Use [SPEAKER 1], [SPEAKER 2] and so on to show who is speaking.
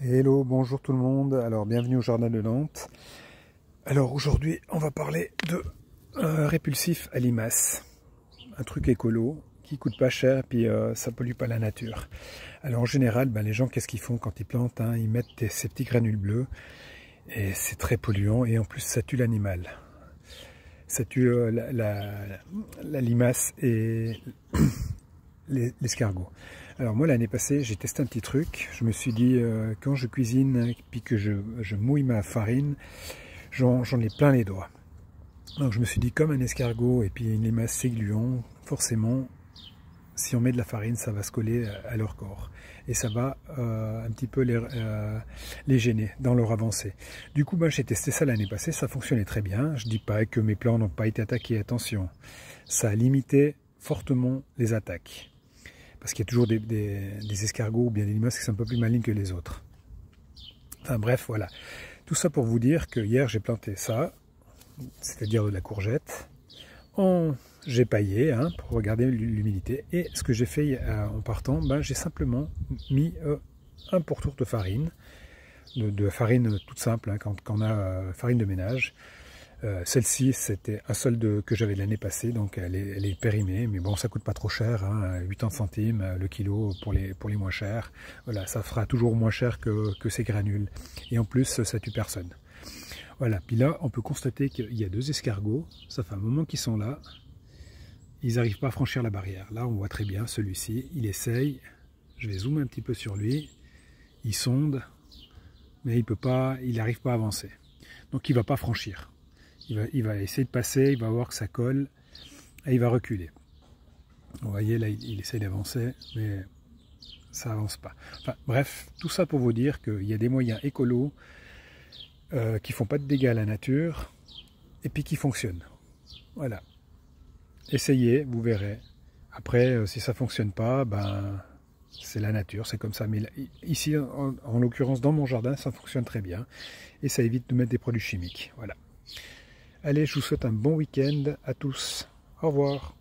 [SPEAKER 1] Hello, bonjour tout le monde. Alors, bienvenue au Jardin de Nantes. Alors, aujourd'hui, on va parler de répulsif à limaces. Un truc écolo qui coûte pas cher et puis ça pollue pas la nature. Alors, en général, les gens, qu'est-ce qu'ils font quand ils plantent, ils mettent ces petits granules bleus et c'est très polluant et en plus, ça tue l'animal. Ça tue la limace et l'escargot. Alors moi l'année passée j'ai testé un petit truc, je me suis dit quand je cuisine puis que je mouille ma farine, j'en ai plein les doigts. Donc je me suis dit comme un escargot et puis une limace c'est gluant, forcément si on met de la farine ça va se coller à leur corps et ça va un petit peu les gêner dans leur avancée. Du coup j'ai testé ça l'année passée, ça fonctionnait très bien. Je dis pas que mes plants n'ont pas été attaqués, attention, ça a limité fortement les attaques. Parce qu'il y a toujours des escargots ou bien des limaces qui sont un peu plus malignes que les autres. Enfin bref, voilà. Tout ça pour vous dire que hier j'ai planté ça, c'est-à-dire de la courgette. J'ai paillé pour regarder l'humidité. Et ce que j'ai fait en partant, j'ai simplement mis un pourtour de farine. De farine toute simple, quand on a farine de ménage. Celle-ci, c'était un solde que j'avais l'année passée, donc elle est périmée, mais bon, ça coûte pas trop cher, 80 centimes le kilo pour les moins chers. Voilà, ça fera toujours moins cher que ces granules. Et en plus, ça tue personne. Voilà, puis là, on peut constater qu'il y a deux escargots, ça fait un moment qu'ils sont là, ils n'arrivent pas à franchir la barrière. Là, on voit très bien celui-ci, il essaye, je vais zoomer un petit peu sur lui, il sonde, mais il n'arrive pas à avancer. Donc il ne va pas franchir. Il va essayer de passer, il va voir que ça colle et il va reculer. Vous voyez là, il essaie d'avancer, mais ça avance pas. Enfin bref, tout ça pour vous dire qu'il y a des moyens écolos qui font pas de dégâts à la nature et puis qui fonctionnent. Voilà. Essayez, vous verrez. Après, si ça fonctionne pas, c'est la nature, c'est comme ça. Mais là, ici, en l'occurrence, dans mon jardin, ça fonctionne très bien et ça évite de mettre des produits chimiques. Voilà. Allez, je vous souhaite un bon week-end à tous. Au revoir.